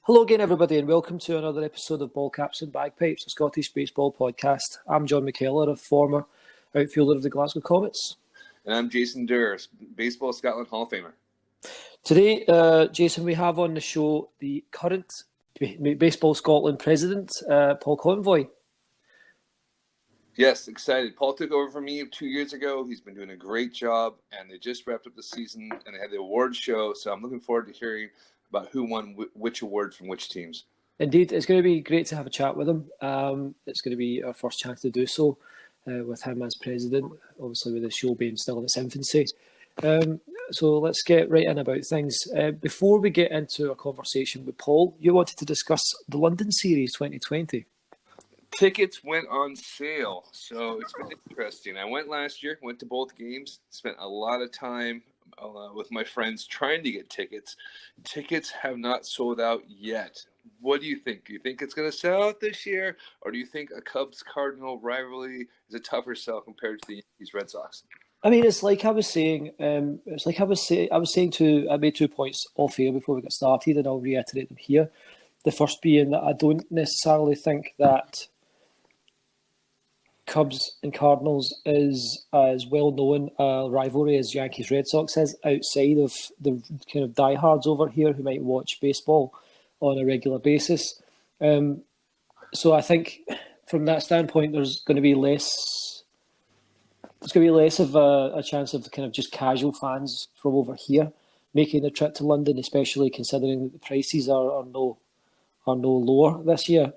Hello again, everybody, and welcome to another episode of Ball Caps and Bagpipes, a Scottish baseball podcast. I'm John McKellar, a former outfielder of the Glasgow Comets. And I'm Jason Durr, Baseball Scotland Hall of Famer. Today, Jason, we have on the show the current Baseball Scotland president, Paul Convoy. Yes, excited. Paul took over from me 2 years ago. He's been doing a great job, and they just wrapped up the season, and they had the awards show, so I'm looking forward to hearing about who won which awards from which teams. Indeed, it's going to be great to have a chat with him. It's going to be our first chance to do so with him as president, obviously with the show being still in its infancy. So let's get right in about things. Before we get into a conversation with Paul, you wanted to discuss the London Series 2020. Tickets went on sale, so it's been interesting. I went last year, went to both games, spent a lot of time with my friends trying to get tickets. Tickets have not sold out yet. What do you think? Do you think it's going to sell out this year, or do you think a Cubs-Cardinal rivalry is a tougher sell compared to the Yankees-Red Sox? I mean, it's like I was saying. I made 2 points off here before we got started, and I'll reiterate them here. The first being that I don't necessarily think that Cubs and Cardinals is as well known a rivalry as Yankees Red Sox is outside of the kind of diehards over here who might watch baseball on a regular basis. So I think from that standpoint, there's going to be less of a chance of kind of just casual fans from over here making the trip to London, especially considering that the prices are no lower this year.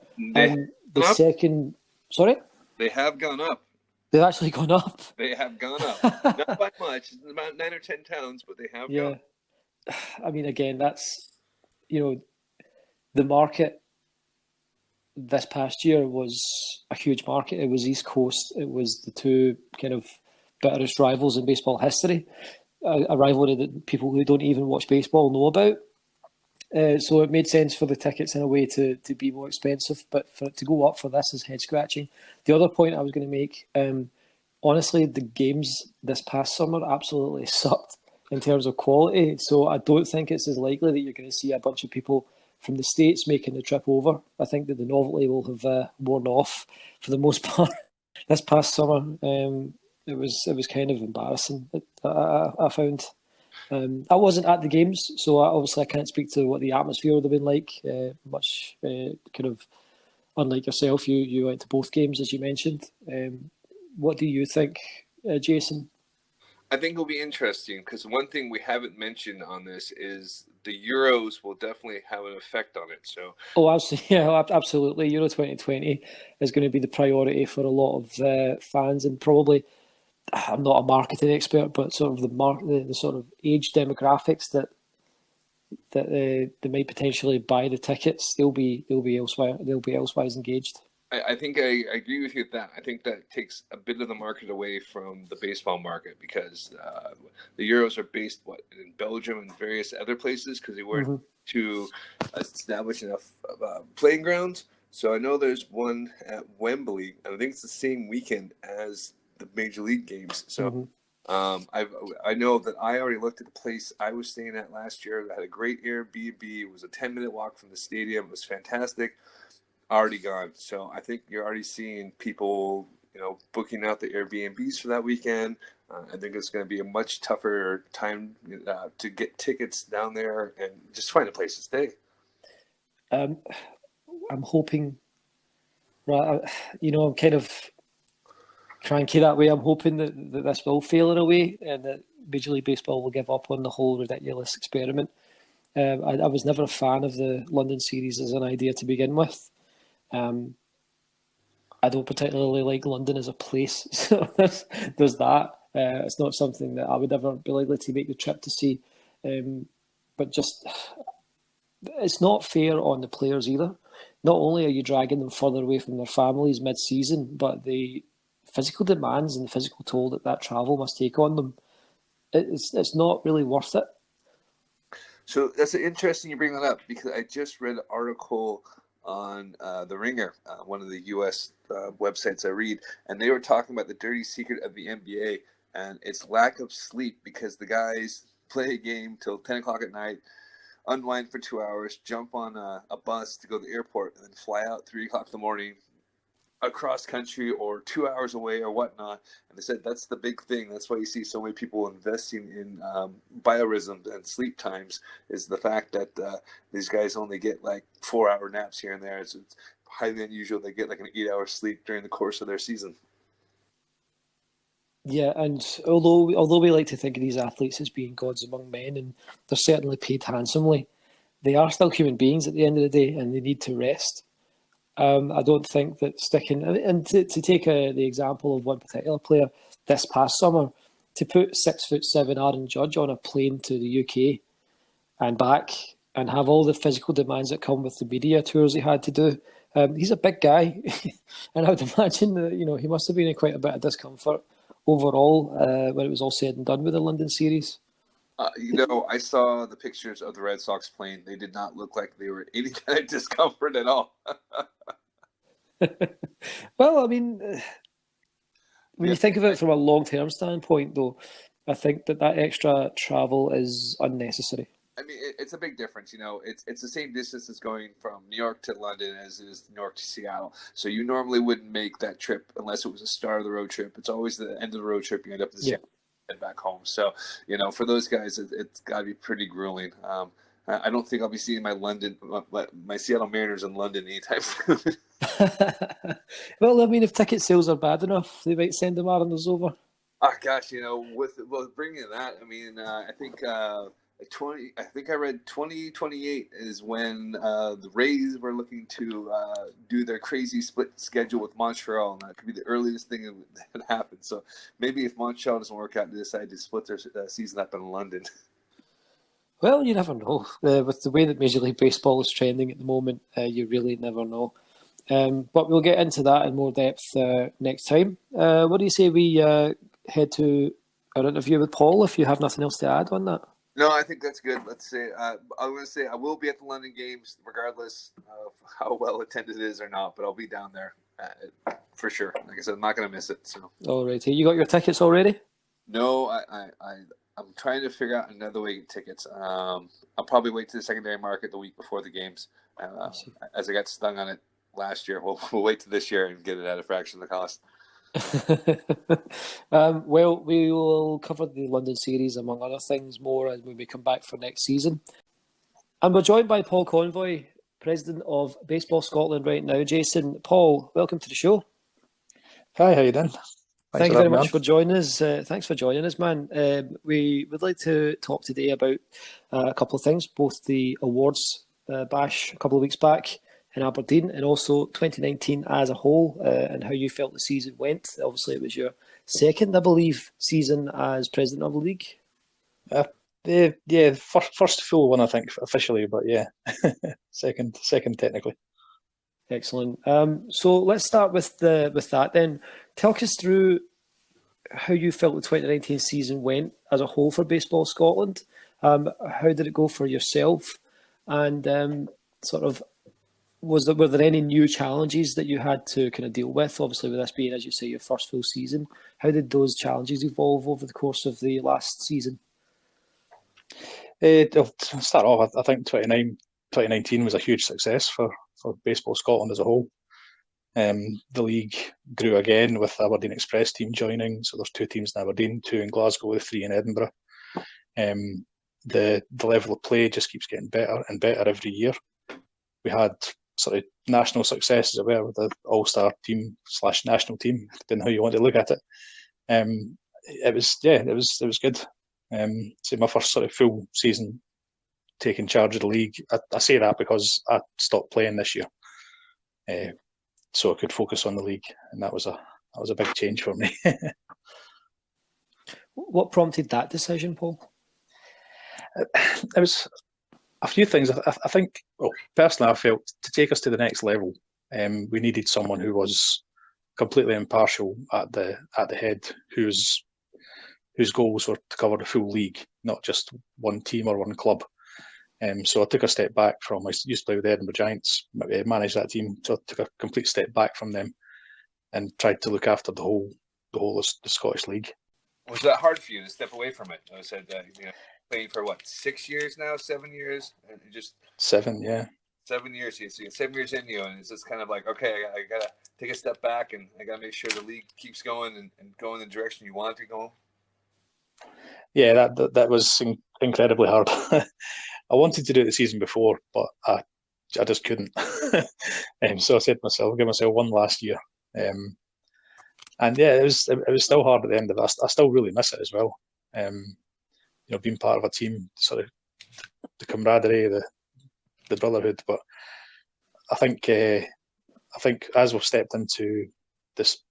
They have gone up. They've actually gone up. They have gone up. Not by much. It's about 9 or 10 pounds, but they have gone up. I mean, again, that's, the market this past year was a huge market. It was East Coast. It was the two kind of bitterest rivals in baseball history. A rivalry that people who don't even watch baseball know about. So it made sense for the tickets in a way to be more expensive, but for it to go up for this is head scratching. The other point I was going to make, honestly, the games this past summer absolutely sucked in terms of quality. So I don't think it's as likely that you're going to see a bunch of people from the States making the trip over. I think that the novelty will have worn off for the most part this past summer. It was kind of embarrassing. I found. I wasn't at the games, so obviously I can't speak to what the atmosphere would have been like. Much kind of unlike yourself, you went to both games as you mentioned. What do you think, Jason? I think it'll be interesting because one thing we haven't mentioned on this is the Euros will definitely have an effect on it. So, absolutely. Euro 2020 is going to be the priority for a lot of fans, and probably. I'm not a marketing expert, but sort of the sort of age demographics that they might potentially buy the tickets, they'll be elsewise engaged. I think I agree with you with that. I think that takes a bit of the market away from the baseball market because the Euros are based in Belgium and various other places because they weren't to establish enough playing grounds. So I know there's one at Wembley, and I think it's the same weekend as the major league games. So I know that I already looked at the place I was staying at last year. I had a great Airbnb. It was a 10-minute walk from the stadium. It was fantastic. Already gone. So I think you're already seeing people, booking out the Airbnbs for that weekend. I think it's going to be a much tougher time to get tickets down there and just find a place to stay. I'm hoping, I'm kind of cranky that way. I'm hoping that this will fail in a way and that Major League Baseball will give up on the whole ridiculous experiment. I was never a fan of the London series as an idea to begin with. I don't particularly like London as a place, so there's that. It's not something that I would ever be likely to make the trip to see. But just, it's not fair on the players either. Not only are you dragging them further away from their families mid-season, but the physical demands and the physical toll that travel must take on them, it's not really worth it. So that's interesting you bring that up because I just read an article on The Ringer, one of the U.S. Websites I read, and they were talking about the dirty secret of the NBA, and it's lack of sleep because the guys play a game till 10 o'clock at night, unwind for 2 hours, jump on a bus to go to the airport, and then fly out 3 o'clock in the morning across country or 2 hours away or whatnot. And they said that's the big thing. That's why you see so many people investing in biorhythms and sleep times, is the fact that these guys only get like 4 hour naps here and there. It's highly unusual. They get like an 8 hour sleep during the course of their season. Yeah, and although we like to think of these athletes as being gods among men, and they're certainly paid handsomely, they are still human beings at the end of the day, and they need to rest. I don't think that sticking, and to take the example of one particular player this past summer, to put 6'7" Aaron Judge on a plane to the UK and back and have all the physical demands that come with the media tours he had to do. He's a big guy, and I would imagine that he must have been in quite a bit of discomfort overall when it was all said and done with the London series. I saw the pictures of the Red Sox plane. They did not look like they were any kind of discomfort at all. Well, I mean, when you think of it from a long-term standpoint, though, I think that extra travel is unnecessary. I mean, it's a big difference. It's the same distance as going from New York to London as it is New York to Seattle. So you normally wouldn't make that trip unless it was a start of the road trip. It's always the end of the road trip. You end up in the head back home. So, for those guys, it's got to be pretty grueling. I don't think I'll be seeing my Seattle Mariners in London anytime soon. Well, I mean, if ticket sales are bad enough, they might send the Mariners over. Oh gosh, with bringing that, I mean, I think I read 2028 is when the Rays were looking to do their crazy split schedule with Montreal, and that could be the earliest thing that happened. So maybe if Montreal doesn't work out, they decide to split their season up in London. Well, you never know. With the way that Major League Baseball is trending at the moment, you really never know. But we'll get into that in more depth next time. What do you say we head to our interview with Paul, if you have nothing else to add on that? No, I think that's good. Let's say I'm going to say I will be at the London games, regardless of how well attended it is or not. But I'll be down there for sure. Like I said, I'm not going to miss it. So. All right. You got your tickets already? No, I'm trying to figure out another way to get tickets. I'll probably wait to the secondary market the week before the games. As I got stung on it last year, we'll wait to this year and get it at a fraction of the cost. Well, we will cover the London series, among other things, more as we come back for next season. And we're joined by Paul Convoy, President of Baseball Scotland right now. Jason, Paul, welcome to the show. Hi, how you doing? Thank you very much for joining us. Thanks for joining us, man. We would like to talk today about a couple of things, both the awards bash a couple of weeks back in Aberdeen, and also 2019 as a whole, and how you felt the season went. Obviously, it was your second, I believe, season as president of the league. Yeah, first full one, I think, officially, but yeah, second technically. Excellent. So let's start with that then. Talk us through how you felt the 2019 season went as a whole for Baseball Scotland. How did it go for yourself? And were there any new challenges that you had to kind of deal with? Obviously, with this being, as you say, your first full season, how did those challenges evolve over the course of the last season? To start off, I think 2019 was a huge success for Baseball Scotland as a whole. The league grew again with Aberdeen Express team joining, so there's 2 teams in Aberdeen, 2 in Glasgow, with 3 in Edinburgh. The level of play just keeps getting better and better every year. We had sort of national success, as it were, with the all-star team / national team, depending how you want to look at it. It was good. So my first sort of full season taking charge of the league. I say that because I stopped playing this year, so I could focus on the league, and that was a big change for me. What prompted that decision, Paul? It was a few things. I think, well, personally, I felt to take us to the next level, we needed someone who was completely impartial at the head, whose goals were to cover the full league, not just one team or one club. So I took a step back I used to play with the Edinburgh Giants, managed that team, so I took a complete step back from them and tried to look after the whole of the Scottish League. Was that hard for you to step away from it? I said that, playing for what, 6 years now, 7 years, and just 7, yeah. 7 years. So you get 7 years in you, and it's just kind of like, okay, I gotta take a step back, and I gotta make sure the league keeps going and going in the direction you want it to go. Yeah, that was incredibly hard. I wanted to do it the season before, but I just couldn't. So I said to myself, I'll give myself one last year. And yeah, it was still hard at the end of it. I still really miss it as well. Being part of a team, sort of the camaraderie, the brotherhood. But I think as we've stepped into this,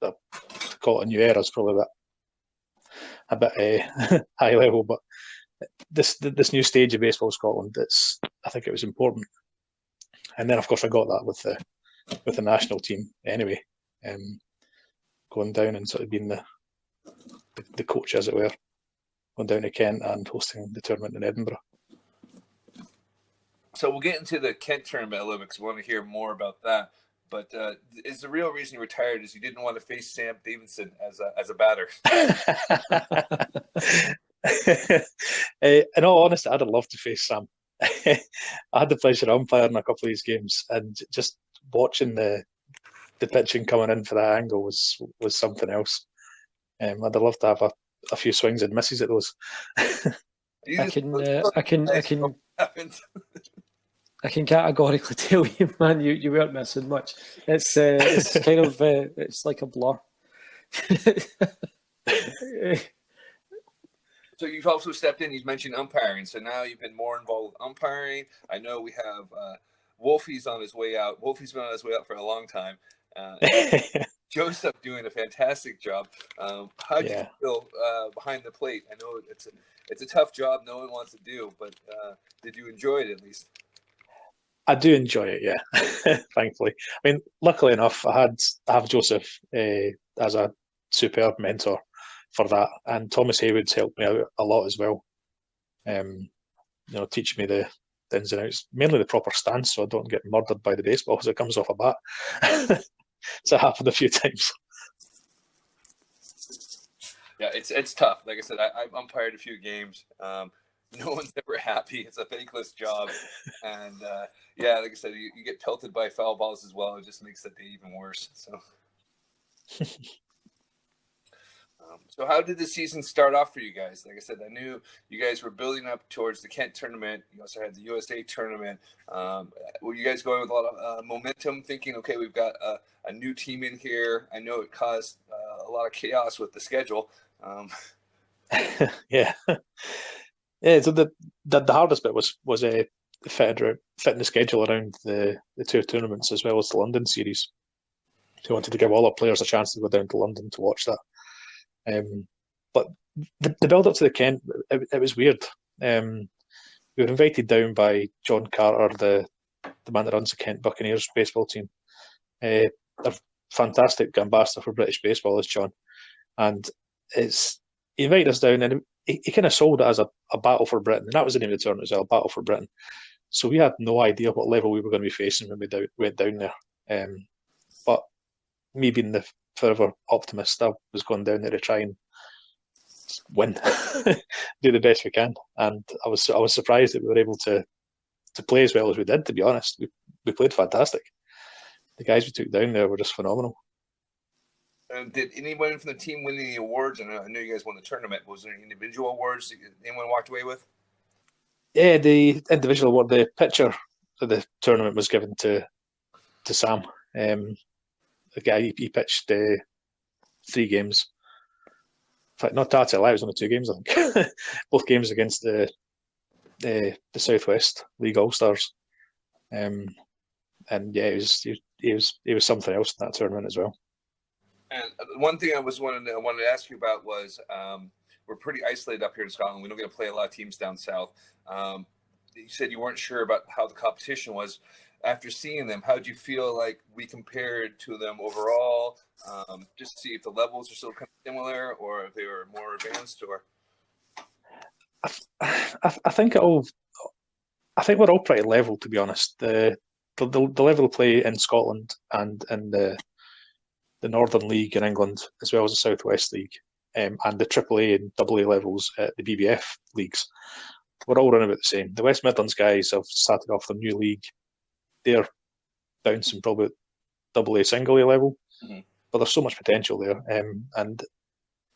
call it a new era, is probably a bit high level. But this new stage of baseball Scotland, I think it was important. And then of course I got that with the national team anyway, going down and sort of being the coach, as it were, going down to Kent and hosting the tournament in Edinburgh. So we'll get into the Kent tournament a little bit because we want to hear more about that. But is the real reason you retired is you didn't want to face Sam Davidson as a batter? In all honesty, I'd have loved to face Sam. I had the pleasure of umpiring a couple of these games, and just watching the pitching coming in for that angle was something else. I'd have loved to have a few swings and misses at those. I can categorically tell you, man, you weren't missing much. It's kind of it's like a blur. So you've also stepped in. You've mentioned umpiring, so now you've been more involved with umpiring. I know we have Wolfie's on his way out. Wolfie's been on his way out for a long time. Joseph doing a fantastic job. How do you feel behind the plate? I know it's a tough job. No one wants to do, but did you enjoy it at least? I do enjoy it, yeah. Thankfully, I mean, luckily enough, I have Joseph as a superb mentor for that, and Thomas Haywood's helped me out a lot as well. Teaching me the ins and outs, mainly the proper stance, so I don't get murdered by the baseball as it comes off a bat. So it happened a few times. Yeah, it's tough. Like I said, I've umpired a few games. No one's ever happy. It's a thankless job, and like I said, you get pelted by foul balls as well. It just makes the day even worse. So. So how did the season start off for you guys? Like I said, I knew you guys were building up towards the Kent tournament. You also had the USA tournament. Were you guys going with a lot of momentum, thinking, okay, we've got a new team in here? I know it caused a lot of chaos with the schedule. Yeah. So the hardest bit was fitting the schedule around the two tournaments as well as the London series. So we wanted to give all our players a chance to go down to London to watch that. But the build up to the Kent, it was weird. We were invited down by John Carter, the man that runs the Kent Buccaneers baseball team. A fantastic ambassador for British baseball is John, and he invited us down, and he kind of sold it as a battle for Britain, and that was the name of the tournament as well, Battle for Britain. So we had no idea what level we were going to be facing when we went down there. But me being the forever optimist, I was going down there to try and win, do the best we can, and I was surprised that we were able to play as well as we did. To be honest, we played fantastic. The guys we took down there were just phenomenal. Did anyone from the team win any awards? And I know you guys won the tournament. Was there any individual awards that anyone walked away with? Yeah, the individual award, the pitcher of the tournament was given to Sam. The guy, he pitched 3 games. In fact, not to lie, it was only 2 games, I think. Both games against the Southwest League All Stars. And yeah, he was something else in that tournament as well. And one thing I wanted to ask you about was we're pretty isolated up here in Scotland. We don't get to play a lot of teams down south. You said you weren't sure about how the competition was. After seeing them, how did you feel like we compared to them overall? Just to see if the levels are still kind of similar, or if they were more advanced, or. I think we're all pretty level, to be honest. The level of play in Scotland and in the Northern League in England, as well as the Southwest League, and the AAA and AA levels at the BBF leagues, we're all running about the same. The West Midlands guys have started off their new league. They're bouncing probably at AA, single A level, but there's so much potential there. And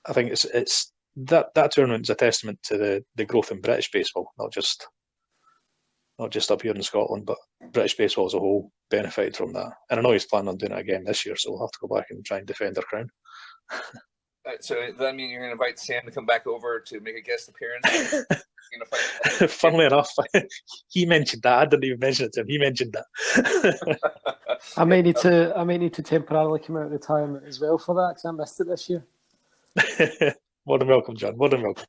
I think it's that tournament is a testament to the growth in British baseball, not just up here in Scotland, but British baseball as a whole benefited from that. And I know he's planning on doing it again this year, so we'll have to go back and try and defend our crown. So does that mean you're going to invite Sam to come back over to make a guest appearance? Funnily enough, he mentioned that. I didn't even mention it to him. He mentioned that. I may need to temporarily come out of retirement as well for that because I missed it this year. More than welcome, John. More than welcome.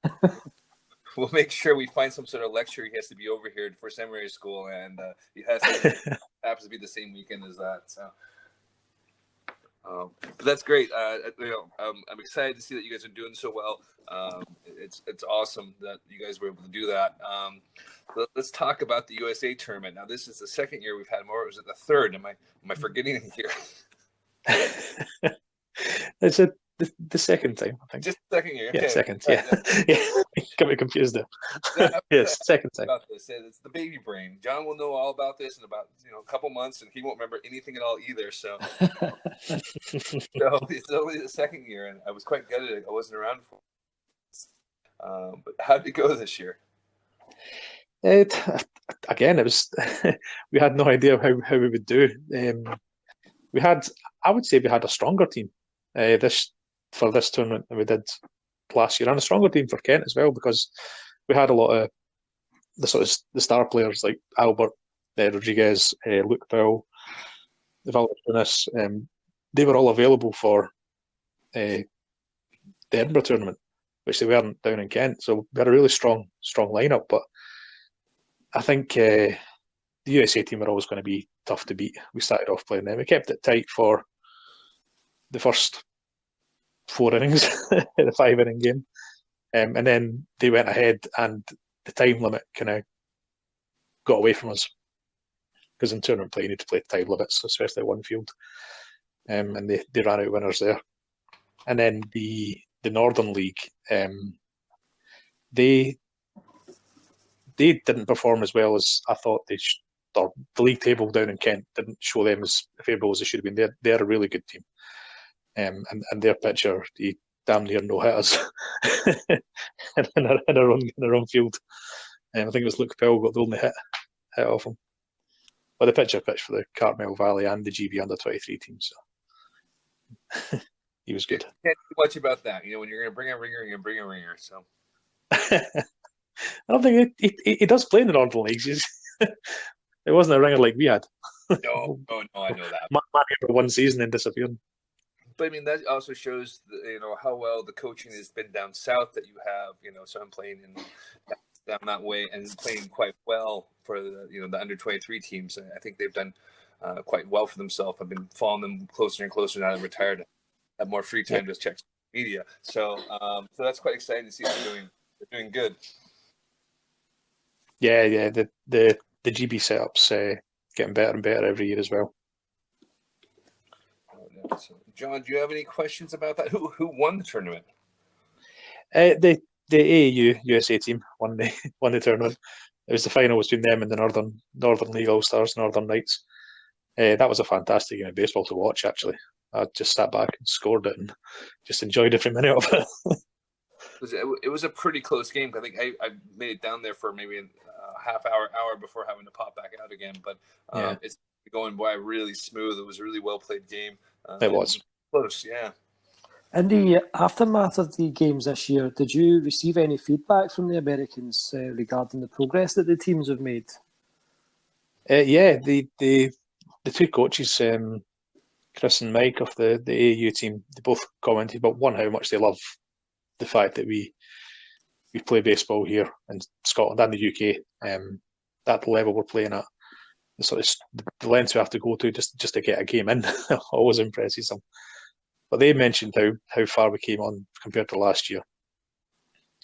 We'll make sure we find some sort of lecture. He has to be over here for seminary school, and he happens to be the same weekend as that. So, but that's great. I'm excited to see that you guys are doing so well. It's awesome that you guys were able to do that. Let's talk about the USA tournament. Now, this is the second year we've had more. Or is it the third? Am I forgetting a year? It's the second time, I think. Just the second year. Okay. Yeah, second. Yeah, yeah. Got me confused there. Yes, second time. About this. It's the baby brain. John will know all about this in about a couple months, and he won't remember anything at all either. So, it's only the second year, and I was quite gutted I wasn't around for. But how did it go this year? It was we had no idea how we would do. I would say we had a stronger team for this tournament than we did last year, and a stronger team for Kent as well, because we had a lot of the star players like Albert Rodriguez, Luke Powell, Valentines. They were all available for the Edinburgh tournament, which they weren't down in Kent. So we had a really strong lineup. But I think the USA team are always going to be tough to beat. We started off playing them. We kept it tight for the first 4 innings, the 5-inning game. And then they went ahead, and the time limit kind of got away from us. Because in tournament play, you need to play time limits, especially one field. And they ran out winners there. And then the Northern League, they didn't perform as well as I thought they should. Or the league table down in Kent didn't show them as favourable as they should have been. They're a really good team. And their pitcher, he damn near no hit us in our own field. I think it was Luke Powell got the only hit off him. But the pitcher pitched for the Cartmel Valley and the GB under-23 team, so he was good. Can't do much about that. When you're going to bring a ringer, you're going to bring a ringer. So I don't think he does play in the Northern Leagues. It wasn't a ringer like we had. No, I know that. Man for one season and disappeared. But I mean, that also shows how well the coaching has been down south that you have. So I'm playing down that way and playing quite well for the under-23 teams. I think they've done quite well for themselves. I've been following them closer and closer now that I'm retired. I have more free time to check media. So that's quite exciting to see they're doing good. Yeah. The GB setups getting better and better every year as well. So, John, do you have any questions about that? Who won the tournament? The AAU USA team won the tournament. It was the final between them and the Northern League All Stars, Northern Knights. That was a fantastic game of baseball to watch. Actually, I just sat back and scored it and just enjoyed every minute of it. It was a pretty close game. I think I made it down there for maybe a half hour before having to pop back out again. But it's going by really smooth. It was a really well played game. It was close, yeah. In the aftermath of the games this year, did you receive any feedback from the Americans regarding the progress that the teams have made? The two coaches, Chris and Mike of the AAU team, they both commented about how much they love the fact that we play baseball here in Scotland and the UK. At the level we're playing at, the lengths we have to go to just to get a game in always impresses them. But they mentioned how far we came on compared to last year,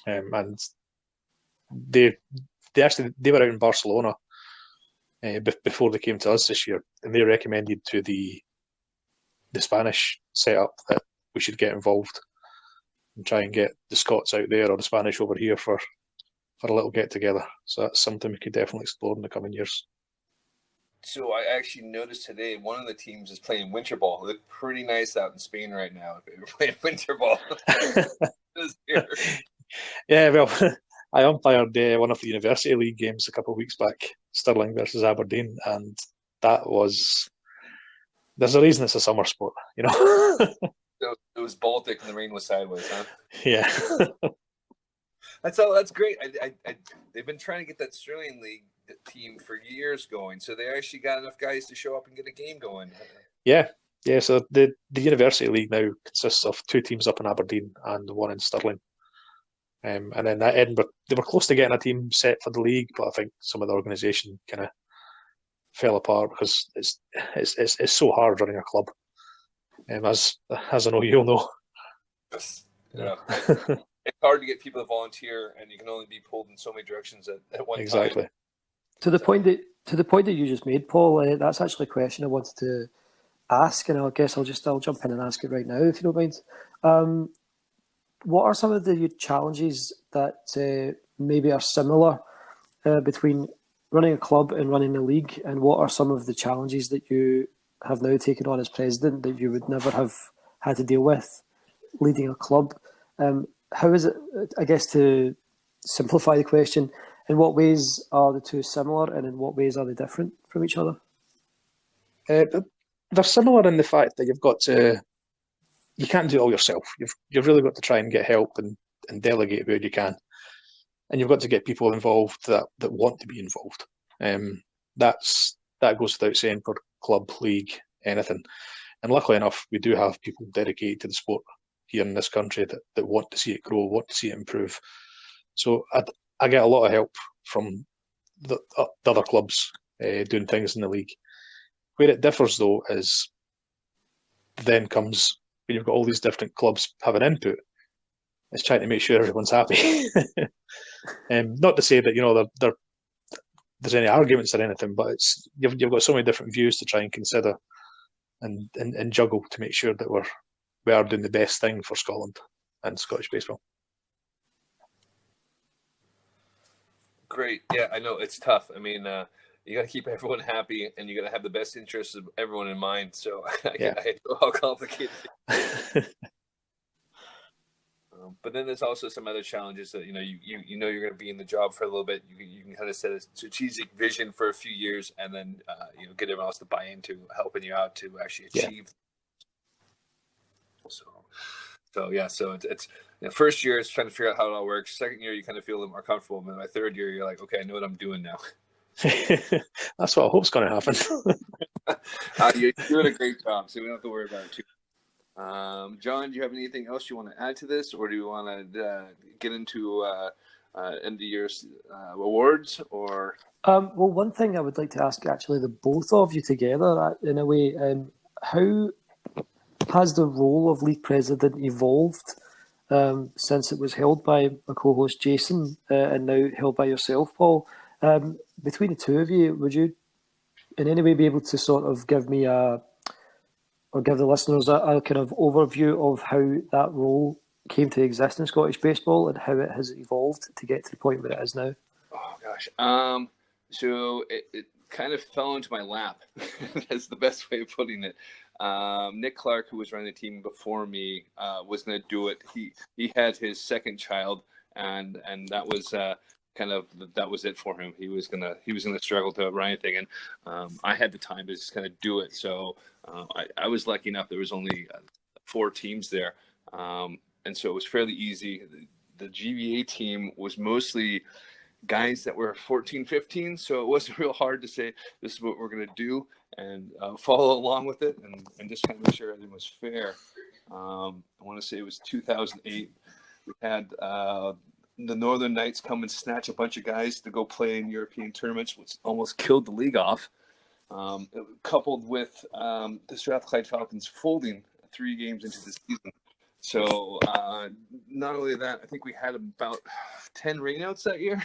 and they were out in Barcelona before they came to us this year, and they recommended to the Spanish setup that we should get involved and try and get the Scots out there or the Spanish over here for a little get together. So that's something we could definitely explore in the coming years. So I actually noticed today one of the teams is playing winter ball. It looked pretty nice out in Spain right now. If they were playing winter ball, yeah, well, I umpired one of the University League games a couple of weeks back, Stirling versus Aberdeen, and that was. There's a reason it's a summer sport, you know. So it was Baltic and the rain was sideways, huh? Yeah. That's great. They've been trying to get that Sterling League team for years going, so they actually got enough guys to show up and get a game going. Yeah. So the University League now consists of 2 teams up in Aberdeen and 1 in Stirling. And then at Edinburgh, they were close to getting a team set for the league, but I think some of the organisation kind of fell apart because it's so hard running a club. As I know you'll know. Yeah. It's hard to get people to volunteer, and you can only be pulled in so many directions at one exactly. time. To the point that you just made, Paul, that's actually a question I wanted to ask, and I guess I'll jump in and ask it right now, if you don't mind. What are some of the challenges that maybe are similar between running a club and running a league, and what are some of the challenges that you have now taken on as president that you would never have had to deal with leading a club? How is it, I guess, to simplify the question, in what ways are the two similar and in what ways are they different from each other? They're similar in the fact that you can't do it all yourself. You've really got to try and get help and delegate where you can. And you've got to get people involved that want to be involved. That goes without saying for club, league, anything. And luckily enough, we do have people dedicated to the sport here in this country that want to see it grow, want to see it improve. So I get a lot of help from the other clubs doing things in the league. Where it differs, though, is then comes when you've got all these different clubs having input, it's trying to make sure everyone's happy. Not to say that there's any arguments or anything, but you've got so many different views to try and consider and juggle to make sure that we are doing the best thing for Scotland and Scottish baseball. Great. Yeah, I know it's tough. I mean, you got to keep everyone happy, and you got to have the best interests of everyone in mind. So I know how complicated it is. But then there's also some other challenges that you know you're going to be in the job for a little bit. You can kind of set a strategic vision for a few years, and then get everyone else to buy into helping you out to actually achieve. Yeah. So it's first year it's trying to figure out how it all works. Second year you kind of feel a little more comfortable, and then by third year you're like, okay, I know what I'm doing now. That's what I hope's going to happen. You're doing a great job, so we don't have to worry about it too. John, do you have anything else you want to add to this, or do you want to get into end of year awards? Or well, one thing I would like to ask actually the both of you together in a way, how has the role of league president evolved since it was held by my co-host Jason and now held by yourself, Paul? Between the two of you, would you in any way be able to sort of give me or give the listeners a kind of overview of how that role came to exist in Scottish baseball and how it has evolved to get to the point where it is now? Oh gosh, so it kind of fell into my lap. That's the best way of putting it. Nick Clark, who was running the team before me, was going to do it. He had his second child, and that was that was it for him. He was gonna struggle to run anything, and I had the time to just kind of do it. So I was lucky enough. There was only 4 teams there, and so it was fairly easy. The GVA team was mostly guys that were 14, 15, so it wasn't real hard to say this is what we're going to do and follow along with it and just kind of make sure everything was fair. I want to say it was 2008. We had the Northern Knights come and snatch a bunch of guys to go play in European tournaments, which almost killed the league off. Coupled with the Strathclyde Falcons folding 3 games into the season. So not only that, I think we had about 10 rainouts that year.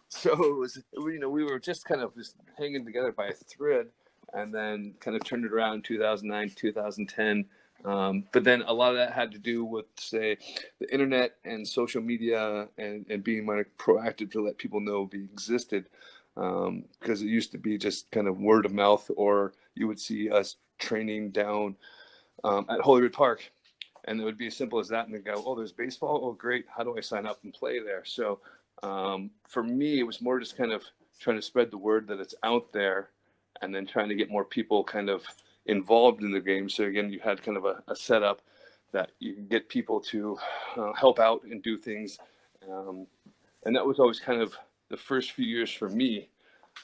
So it was, we were just kind of just hanging together by a thread, and then kind of turned it around in 2009, 2010. But then a lot of that had to do with, say, the internet and social media and being more proactive to let people know we existed. Because it used to be just kind of word of mouth, or you would see us training down at Holyrood Park, and it would be as simple as that. And they go, "Oh, there's baseball. Oh, great. How do I sign up and play there?" So for me, it was more just kind of trying to spread the word that it's out there, and then trying to get more people kind of involved in the game. So again, you had kind of a setup that you can get people to help out and do things. And that was always kind of the first few years for me.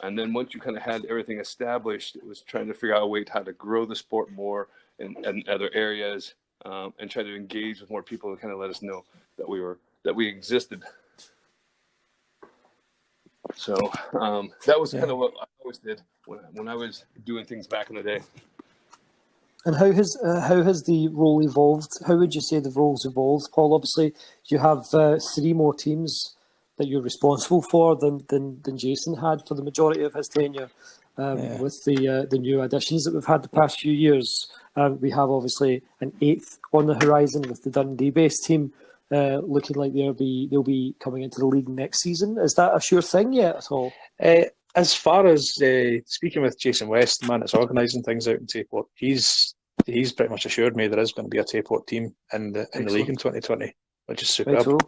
And then once you kind of had everything established, it was trying to figure out a way how to grow the sport more in other areas, and try to engage with more people to kind of let us know that we existed. So that was kind of what I always did when I was doing things back in the day. And how has the role evolved? How would you say the role's evolved, Paul? Obviously, you have 3 more teams that you're responsible for than Jason had for the majority of his tenure. With the new additions that we've had the past few years, we have obviously an 8th on the horizon with the Dundee-based team, looking like they'll be coming into the league next season. Is that a sure thing yet at all? As far as speaking with Jason West, the man that's organising things out in Tayport, he's pretty much assured me there is going to be a Tayport team in the league in 2020, which is superb. Right,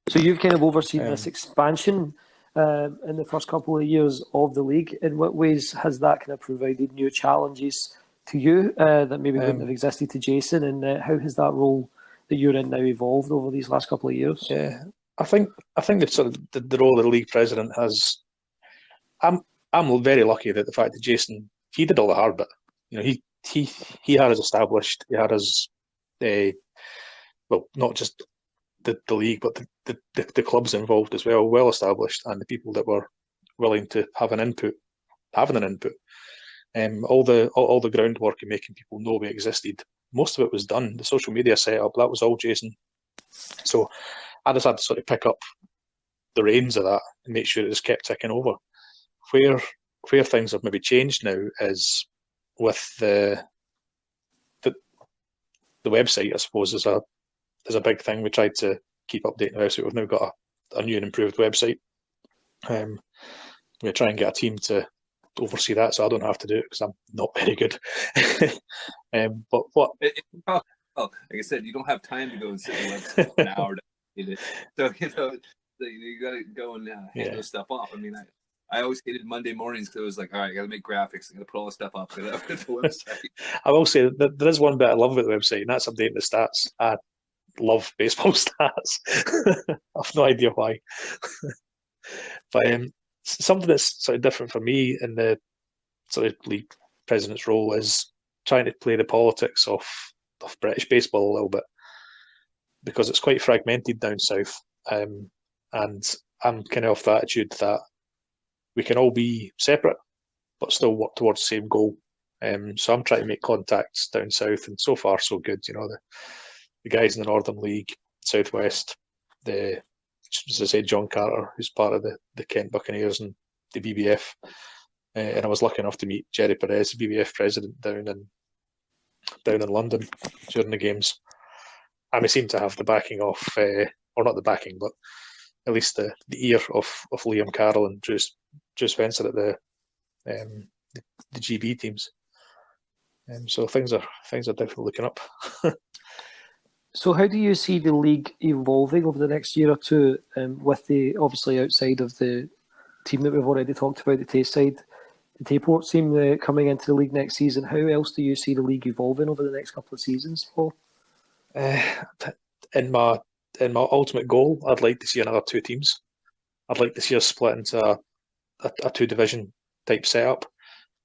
so you've kind of overseen this expansion in the first couple of years of the league. In what ways has that kind of provided new challenges to you that maybe wouldn't have existed to Jason? And how has that role that you're in now evolved over these last couple of years? Yeah, I think that sort of the role of the league president has. I'm very lucky that the fact that Jason, he did all the hard bit. You know, he had us established. He had us, well, not just the league, but the clubs involved as well established, and the people that were willing to have an input, having an input. All the groundwork in making people know we existed. Most of it was done. The social media setup, that was all Jason. So I just had to sort of pick up the reins of that and make sure it just kept ticking over. Where things have maybe changed now is with the website, I suppose, is a big thing. We tried to keep updating the website. We've now got a new and improved website. We try and get a team to oversee that, so I don't have to do it because I'm not very good. But what? Well, like I said, you don't have time to go and sit on the website for an hour to edit it. So you got to go and hand those stuff off. I mean, I always hated Monday mornings because it was like, all right, I got to make graphics. I got to put all this stuff up to the website. I will say that there is one bit I love about the website, and that's updating the stats. I love baseball stats. I've no idea why. But something that's sort of different for me in the sort of league president's role is trying to play the politics of British baseball a little bit, because it's quite fragmented down south. And I'm kind of of the attitude that we can all be separate, but still work towards the same goal. So I'm trying to make contacts down south, and so far so good. You know, the guys in the Northern League, Southwest, as I said, John Carter, who's part of the Kent Buccaneers and the BBF, and I was lucky enough to meet Jerry Perez, the BBF president, down in London during the games, and we seem to have the backing of, or not the backing, but at least the ear of Liam Carroll and Drew Spencer at the GB teams. So things are definitely looking up. So how do you see the league evolving over the next year or two, with the, obviously outside of the team that we've already talked about, the Tayside, the Tayport team coming into the league next season? How else do you see the league evolving over the next couple of seasons, Paul? In my ultimate goal, I'd like to see another 2 teams. I'd like to see us split into a 2-division type setup.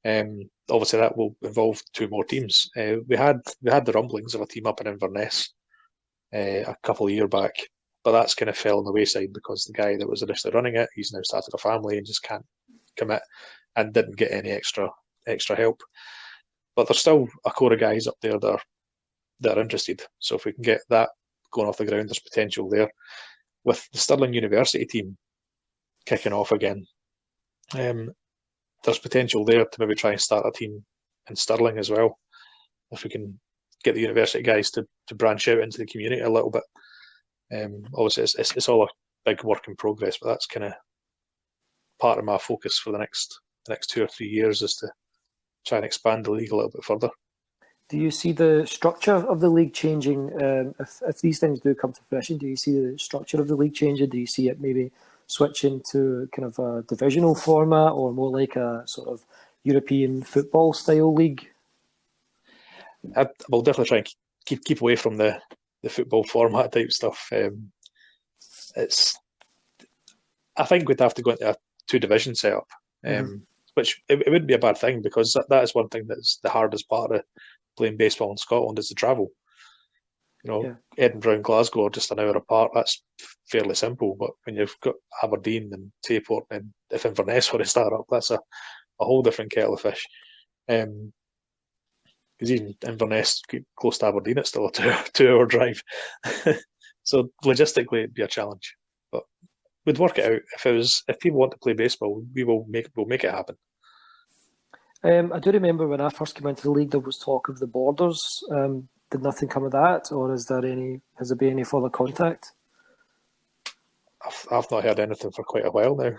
Obviously, that will involve 2 more teams. We had the rumblings of a team up in Inverness a couple of years back, but that's kind of fell on the wayside because the guy that was initially running it, he's now started a family and just can't commit and didn't get any extra help. But there's still a core of guys up there that are interested. So if we can get that going off the ground, there's potential there. With the Stirling University team kicking off again, there's potential there to maybe try and start a team in Stirling as well. If we can get the university guys to branch out into the community a little bit. Obviously, it's all a big work in progress, but that's kind of part of my focus for the next 2 or 3 years, is to try and expand the league a little bit further. Do you see the structure of the league changing if these things do come to fruition? Do you see the structure of the league changing? Do you see it maybe switching to kind of a divisional format, or more like a sort of European football style league? I will definitely try and keep away from the football format type stuff. I think we'd have to go into a 2-division setup, which it wouldn't be a bad thing, because that is one thing that's the hardest part of playing baseball in Scotland, is the travel. Edinburgh and Glasgow are just an hour apart. That's fairly simple, but when you've got Aberdeen and Tayport, and if Inverness were to start up, that's a whole different kettle of fish. Because even Inverness, close to Aberdeen, it's still a 2-hour drive. So logistically, it'd be a challenge, but we'd work it out. If people want to play baseball, we'll make it happen. I do remember when I first came into the league, there was talk of the borders. Did nothing come of that, or has there been any further contact? I've not heard anything for quite a while now.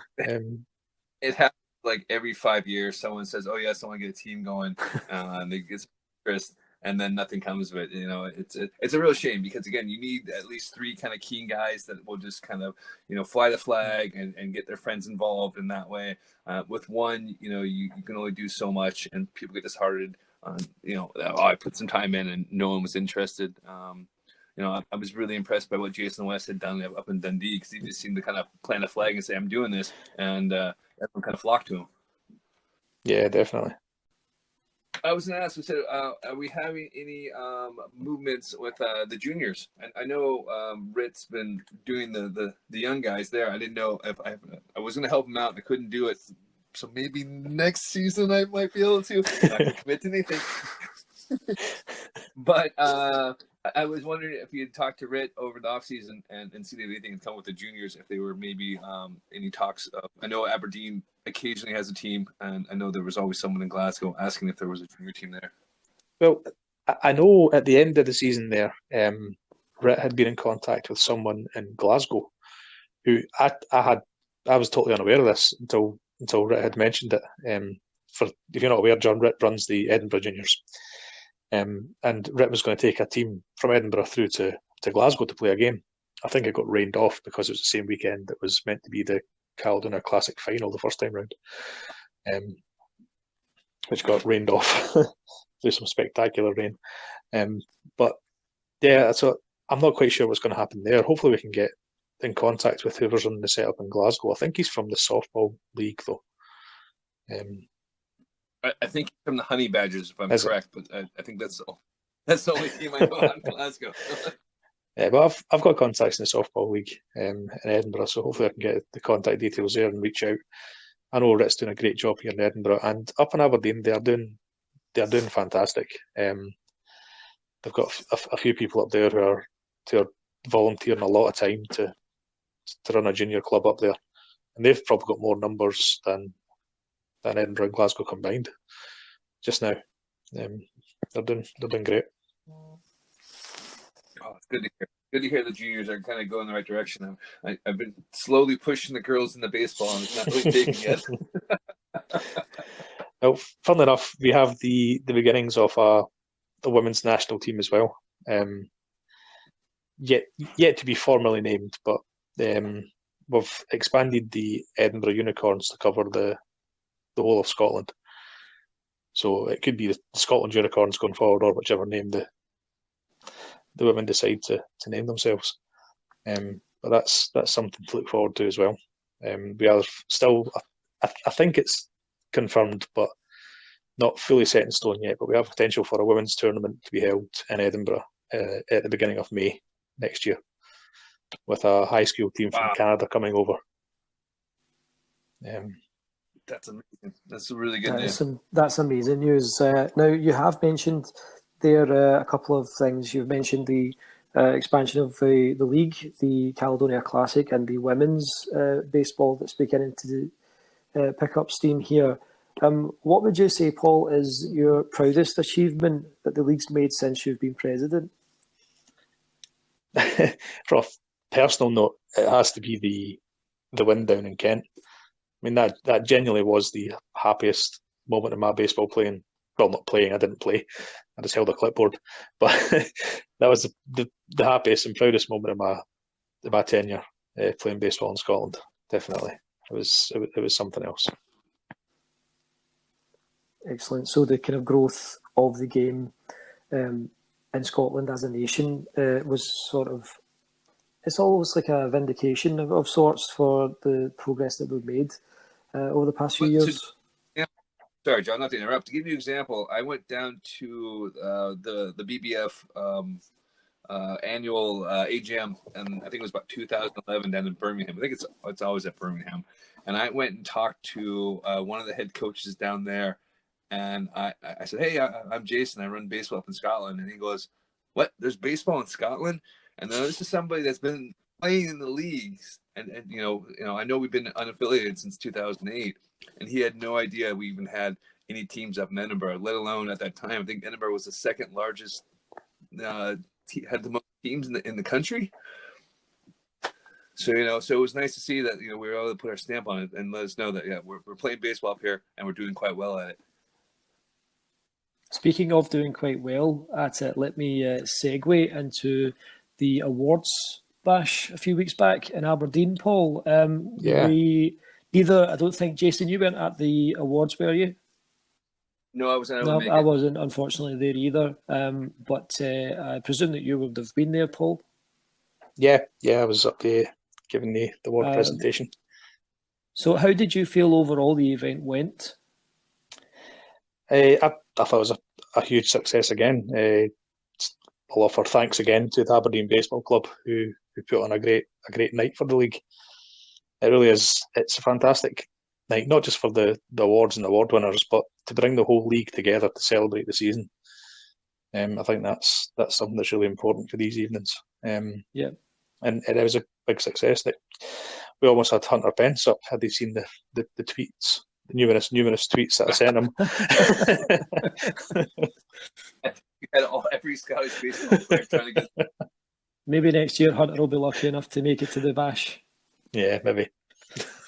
It happens like every 5 years. Someone says, "Oh yes, I want to get a team going," and they get interest, and then nothing comes of it. It's a real shame, because again, you need at least 3 kind of keen guys that will just kind of fly the flag and get their friends involved in that way. With one, you can only do so much, and people get disheartened. I put some time in and no one was interested. I was really impressed by what Jason West had done up in Dundee, because he just seemed to kind of plant a flag and say, "I'm doing this," and everyone kind of flocked to him. Yeah, definitely. I was going to ask, are we having any movements with the juniors? I know Rit's been doing the young guys there. I didn't know if I was going to help him out and I couldn't do it. So maybe next season I might be able to. Not to commit to anything. But I was wondering if you had talked to Rit over the offseason and seen if anything had come with the juniors, if they were maybe any talks. I know Aberdeen occasionally has a team, and I know there was always someone in Glasgow asking if there was a junior team there. Well, I know at the end of the season there, Rit had been in contact with someone in Glasgow who I was totally unaware of this until Rit had mentioned it. If you're not aware, John, Rit runs the Edinburgh Juniors. And Rit was going to take a team from Edinburgh through to Glasgow to play a game. I think it got rained off because it was the same weekend that was meant to be the Caledonia Classic final the first time round, which got rained off through some spectacular rain. But yeah, so I'm not quite sure what's going to happen there. Hopefully we can get in contact with whoever's on the setup in Glasgow. I think he's from the softball league, though. I think he's from the Honey Badgers, if I'm correct, but I think that's the only team I know in Glasgow. Yeah, but I've got contacts in the softball league in Edinburgh, so hopefully I can get the contact details there and reach out. I know Rit's doing a great job here in Edinburgh, and up in Aberdeen they're doing fantastic. They've got a few people up there who are volunteering a lot of time to run a junior club up there, and they've probably got more numbers than Edinburgh and Glasgow combined just now. They're doing great. Oh, it's good to hear. Good to hear the juniors are kind of going in the right direction. I've been slowly pushing the girls in the baseball, and it's not really taking yet. Well, funnily enough, we have the beginnings of the women's national team as well. Yet to be formally named, but we've expanded the Edinburgh Unicorns to cover the whole of Scotland. So it could be the Scotland Unicorns going forward, or whichever name the women decide to name themselves. But that's something to look forward to as well. We are still, I think it's confirmed, but not fully set in stone yet. But we have potential for a women's tournament to be held in Edinburgh at the beginning of May next year, with a high school team from Canada coming over. That's amazing. That's a really good news. That's amazing news. Now, you have mentioned there a couple of things. You've mentioned the expansion of the league, the Caledonia Classic, and the women's baseball that's beginning to pick up steam here. What would you say, Paul, is your proudest achievement that the league's made since you've been president? For a personal note, it has to be the win down in Kent. I mean, that genuinely was the happiest moment of my baseball playing. Well, not playing, I didn't play. I just held a clipboard. But that was the happiest and proudest moment of my tenure playing baseball in Scotland. Definitely. It was something else. Excellent. So the kind of growth of the game in Scotland as a nation was sort of, it's almost like a vindication of sorts for the progress that we've made over the past few years. Sorry, John, not to interrupt. To give you an example, I went down to the BBF annual AGM, and I think it was about 2011 down in Birmingham. I think it's always at Birmingham. And I went and talked to one of the head coaches down there, and I said, "Hey, I'm Jason. I run baseball up in Scotland." And he goes, "What? There's baseball in Scotland?" And then this is somebody that's been playing in the leagues, and I know we've been unaffiliated since 2008, and he had no idea we even had any teams up in Edinburgh, let alone at that time. I think Edinburgh was the second largest, had the most teams in the country. So so it was nice to see that we were able to put our stamp on it and let us know that we're playing baseball up here and we're doing quite well at it. Speaking of doing quite well at it, let me segue into the awards bash a few weeks back in Aberdeen, Paul. I don't think, Jason, you weren't at the awards, were you? No, I wasn't. I wasn't, unfortunately, there either. But I presume that you would have been there, Paul. Yeah, I was up there giving the award presentation. So how did you feel overall the event went? I thought it was a huge success again. I'll offer thanks again to the Aberdeen Baseball Club who put on a great night for the league. It really is. It's a fantastic night, not just for the awards and award winners, but to bring the whole league together to celebrate the season. I think that's something that's really important for these evenings. And it was a big success. That we almost had Hunter Pence up had they seen the tweets, the numerous tweets that I sent him. You had every Scottish baseball player trying to get. Maybe next year Hunter will be lucky enough to make it to the bash. Yeah, maybe.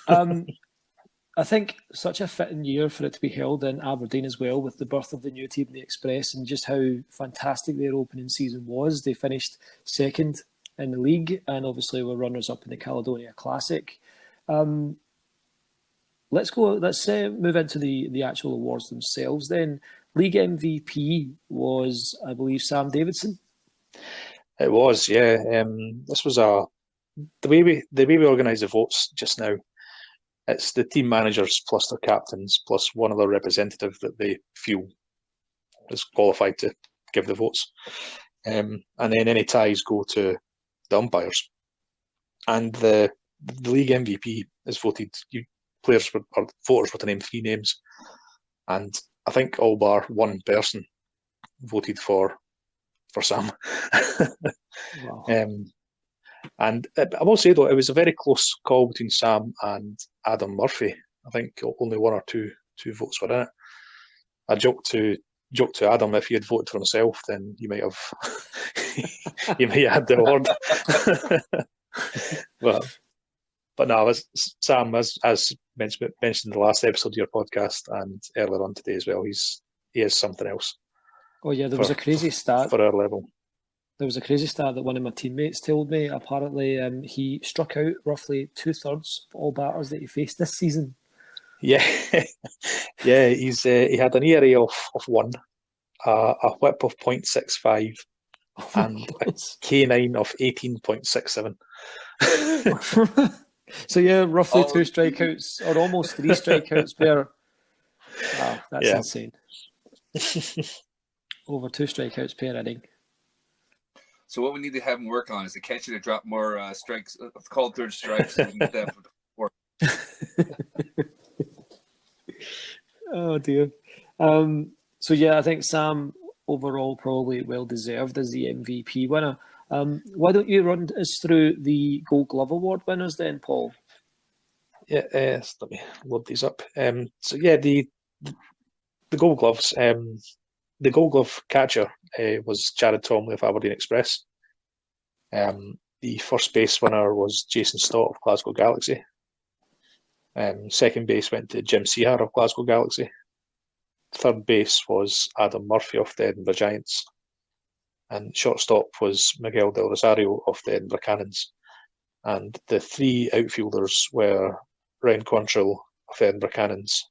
I think such a fitting year for it to be held in Aberdeen as well, with the birth of the new team, the Express, and just how fantastic their opening season was. They finished second in the league and obviously were runners-up in the Caledonia Classic. Let's move into the actual awards themselves then. League MVP was, I believe, Sam Davidson. It was, yeah. This was the way we organise the votes just now. It's the team managers plus their captains plus one other representative that they feel is qualified to give the votes, and then any ties go to the umpires. And the league MVP is voted. Voters were to name 3 names, and I think all bar one person voted for Sam. Wow. And I will say, though, it was a very close call between Sam and Adam Murphy. I think only 1 or 2 votes were in it. I joked to Adam, if he had voted for himself, then he might have had the award. but no, Sam, as mentioned in the last episode of your podcast and earlier on today as well, he is something else. Oh yeah, there was a crazy stat for our level. There was a crazy stat that one of my teammates told me. Apparently, he struck out roughly 2/3 of all batters that he faced this season. Yeah, yeah. He had an ERA of 1, a WHIP of 0.65, and a K9 of 18.67. So yeah, roughly 2 strikeouts or almost 3 strikeouts per. Wow, that's insane. Over 2 strikeouts per inning. So what we need to have him work on is to catch you to drop more strikes, called third strikes. So we can get that for Oh dear. So yeah, I think Sam overall probably well deserved as the MVP winner. Why don't you run us through the Gold Glove Award winners then, Paul? Yeah, let me load these up. So yeah, the The Gold Gloves. The Gold Glove catcher was Jared Tomley of Aberdeen Express. The first base winner was Jason Stott of Glasgow Galaxy. Second base went to Jim Sehar of Glasgow Galaxy. Third base was Adam Murphy of the Edinburgh Giants. And shortstop was Miguel Del Rosario of the Edinburgh Cannons. And the three outfielders were Ryan Quantrill of the Edinburgh Cannons,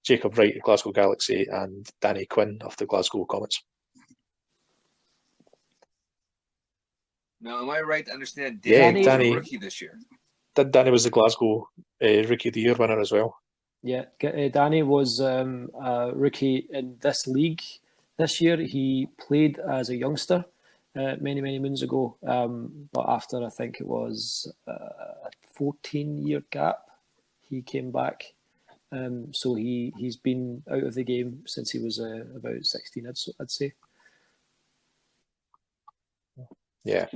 Jacob Wright of Glasgow Galaxy, and Danny Quinn of the Glasgow Comets. Now, am I right to understand Danny was a rookie this year? Danny was the Glasgow Rookie of the Year winner as well. Yeah, Danny was a rookie in this league this year. He played as a youngster many, many moons ago, but after I think it was a 14-year gap, he came back. So he's been out of the game since he was about 16, I'd say. Yeah,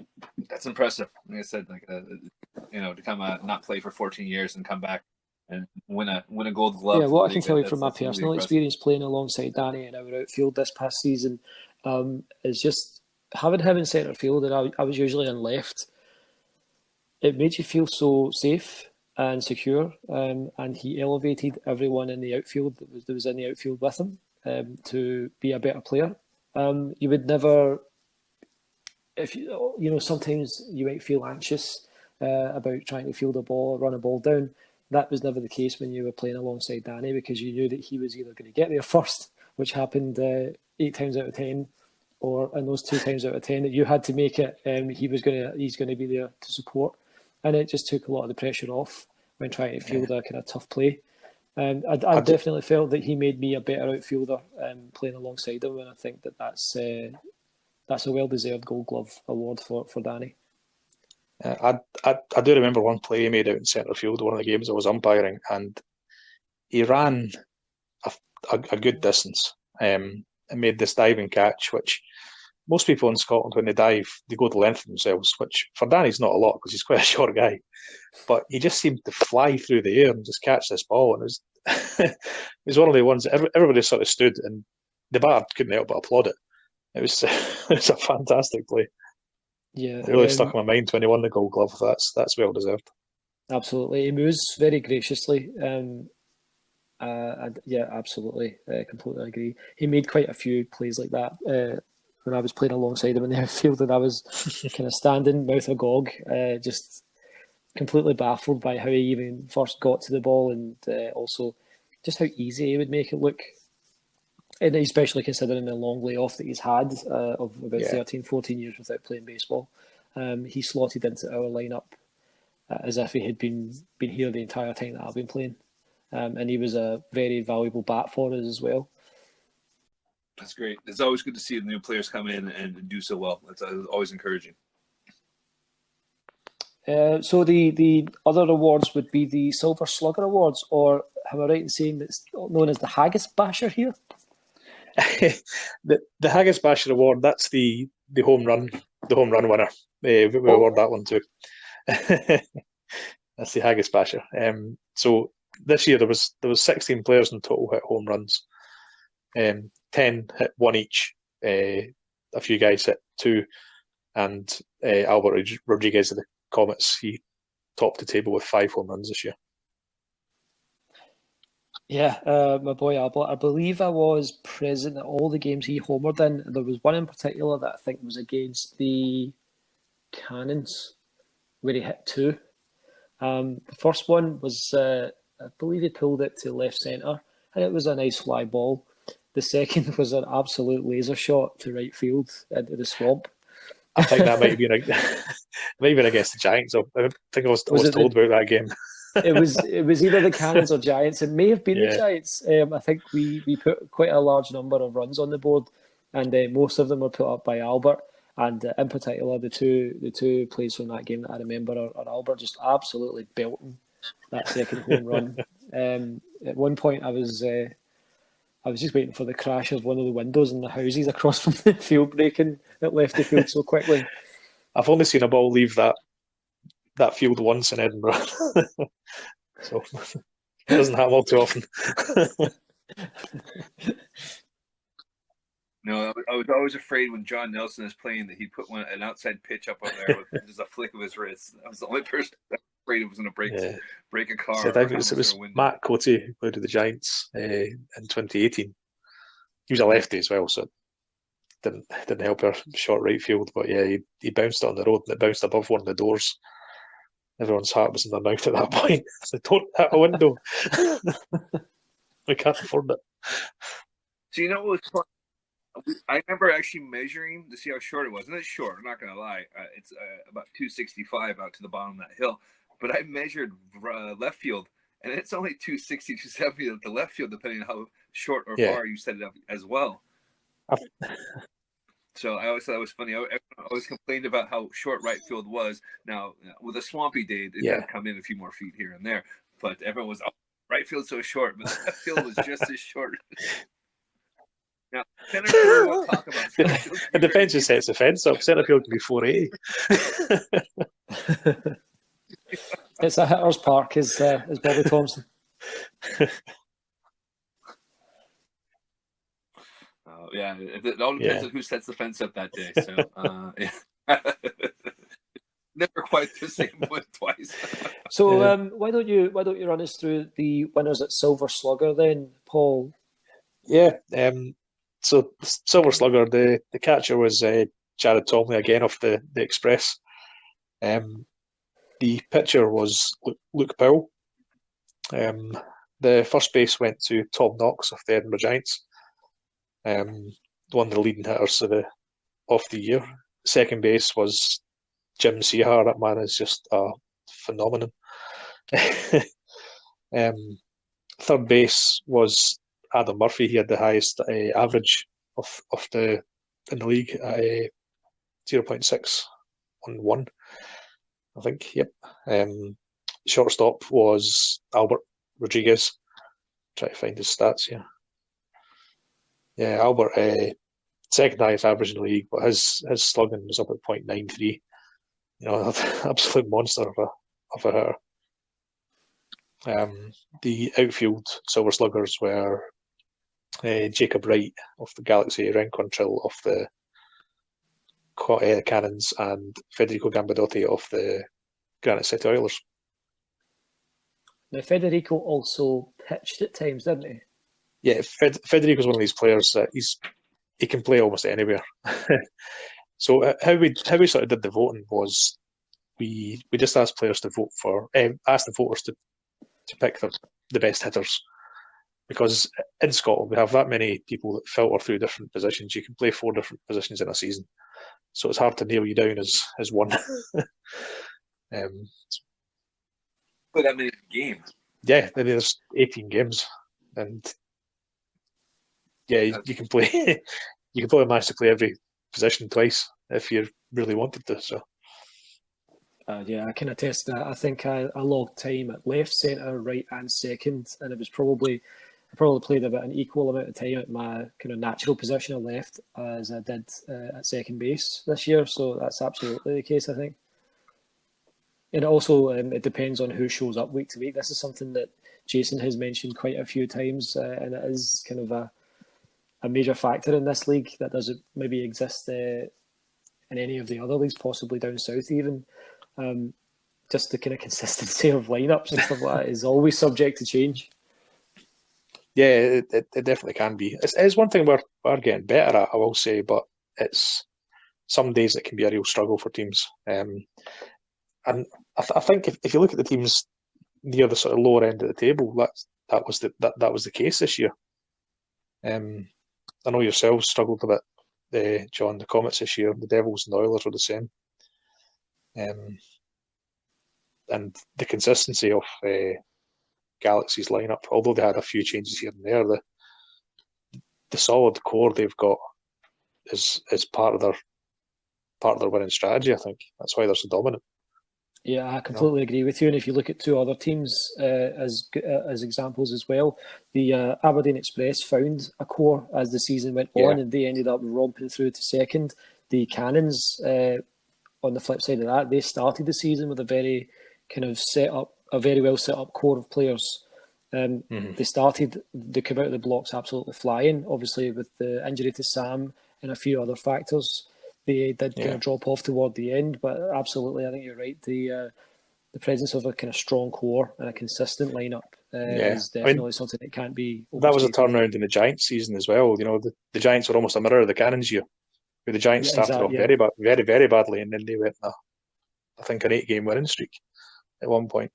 that's impressive. Like I said, to come not play for 14 years and come back and win a Gold Glove. Yeah, what I can tell you from my personal experience playing alongside Danny in our outfield this past season is just having him in centre field, and I was usually in left. It made you feel so safe and secure, and he elevated everyone in the outfield that was in the outfield with him to be a better player. You would never, sometimes you might feel anxious about trying to field a ball or run a ball down. That was never the case when you were playing alongside Danny, because you knew that he was either going to get there first, which happened 8 times out of 10, or in those 2 times out of 10 that you had to make it, he's going to be there to support. And it just took a lot of the pressure off when trying to field a kind of tough play. I definitely felt that he made me a better outfielder playing alongside him, and I think that's a well-deserved Gold Glove award for Danny. I do remember one play he made out in centre field, one of the games I was umpiring, and he ran a good distance and made this diving catch, which most people in Scotland, when they dive, they go the length of themselves, which for Danny's not a lot because he's quite a short guy. But he just seemed to fly through the air and just catch this ball. And it was, it was one of the ones that everybody sort of stood, and the bar couldn't help but applaud it. It was a fantastic play. Yeah, it really stuck in my mind when he won the Gold Glove. That's well deserved. Absolutely, he moves very graciously. Yeah, absolutely, completely agree. He made quite a few plays like that when I was playing alongside him in the outfield, and I was kind of standing mouth agog, just completely baffled by how he even first got to the ball, and also just how easy he would make it look. And especially considering the long layoff that he's had of about 13, 14 years without playing baseball. He slotted into our lineup as if he had been here the entire time that I've been playing. And he was a very valuable bat for us as well. That's great. It's always good to see the new players come in and do so well. That's always encouraging. So the other awards would be the Silver Slugger Awards, or am I right in saying it's known as the Haggis Basher here? the Haggis Basher Award, that's the home run winner. We award that one too. That's the Haggis Basher. So this year there was 16 players in total hit home runs. 10 hit one each. A few guys hit 2, and Albert Rodriguez of the Comets, he topped the table with 5 home runs this year. Yeah, my boy Albert. I believe I was present at all the games he homered in. There was one in particular that I think was against the Cannons, where he hit 2. The first one was, I believe he pulled it to left centre, and it was a nice fly ball. The second was an absolute laser shot to right field into the swamp. I think that might have been against the Giants. I think I was told about that game. It was either the Cannons or Giants. It may have been the Giants. I think we put quite a large number of runs on the board, and most of them were put up by Albert. And in particular, the two plays from that game that I remember are Albert just absolutely belting that second home run. At one point, I was just waiting for the crash of one of the windows in the houses across from the field breaking that left the field so quickly. I've only seen a ball leave that field once in Edinburgh. So it doesn't happen all too often. No, I was always afraid when John Nelson is playing that he'd put an outside pitch up on there with just a flick of his wrist. I was the only person that was afraid it was going to break a car. So it was Matt Cote who played with the Giants in 2018. He was a lefty as well, so it didn't help our short right field. But yeah, he bounced it on the road and it bounced above one of the doors. Everyone's heart was in their mouth at that point. So don't hit a window. We can't afford it. So you know what was fun? I remember actually measuring to see how short it was. And it's short, I'm not going to lie. It's about 265 out to the bottom of that hill. But I measured left field, and it's only 260, 270 at the left field, depending on how short or far you set it up as well. So I always thought it was funny. I always complained about how short right field was. Now, with a swampy day, it does come in a few more feet here and there. But everyone was, right field's so short, but left field was just as short. Now, center field, we'll talk about center field. The defense just sets the fence up. Center field can be 480. It's a hitter's park, as Bobby Thompson. Yeah, it all depends on who sets the fence up that day. So, never quite the same one twice. So, why don't you run us through the winners at Silver Slugger then, Paul? Yeah. So Silver Slugger, the catcher was Jared Tomley again off the Express. The pitcher was Luke Powell. The first base went to Tom Knox of the Edinburgh Giants. One of the leading hitters of the year. Second base was Jim Sehar. That man is just a phenomenon. Third base was Adam Murphy. He had the highest average in the league at 0.611, I think. Yep. Shortstop was Albert Rodriguez. Try to find his stats here. Yeah, Albert, second highest average in the league, but his slugging was up at 0.93. You know, absolute monster of a hitter. The outfield Silver Sluggers were Jacob Wright of the Galaxy, Ren Quantrill of the Cannons, and Federico Gambadotti of the Granite City Oilers. Now, Federico also pitched at times, didn't he? Yeah, Federico's one of these players that he can play almost anywhere. So how we sort of did the voting was we just asked players to vote for asked the voters to pick the best hitters, because in Scotland we have that many people that filter through different positions. You can play 4 different positions in a season, so it's hard to nail you down as one. Play that many games. Yeah, there's 18 games, and yeah, you can play. You can probably manage to play every position twice if you really wanted to. So, yeah, I can attest to that. I think I logged time at left centre, right, and second, and it was I probably played about an equal amount of time at my kind of natural position of left as I did at second base this year. So that's absolutely the case, I think. And also, it depends on who shows up week to week. This is something that Jason has mentioned quite a few times, and it is kind of a major factor in this league that doesn't maybe exist in any of the other leagues, possibly down south even. Just the kind of consistency of lineups and stuff like that is always subject to change. Yeah, it definitely can be. It's one thing we're getting better at, I will say, but it's some days it can be a real struggle for teams. And I think if you look at the teams near the sort of lower end of the table, that was the case this year. I know yourselves struggled a bit, John. The Comets this year, the Devils and the Oilers were the same. And the consistency of Galaxy's lineup, although they had a few changes here and there, the solid core they've got is part of their winning strategy. I think that's why they're so dominant. Yeah, I completely agree with you. And if you look at 2 other teams as examples as well, the Aberdeen Express found a core as the season went on, and they ended up romping through to second. The Cannons, on the flip side of that, they started the season with a very well set up core of players, They came out of the blocks absolutely flying. Obviously, with the injury to Sam and a few other factors, they did kind of drop off toward the end. But absolutely, I think you're right. The presence of a kind of strong core and a consistent lineup is definitely something that can't be overstated. That was a turnaround in the Giants season as well. You know, the Giants were almost a mirror of the Cannons year, where the Giants started off very badly, and then they went I think an 8-game winning streak at one point.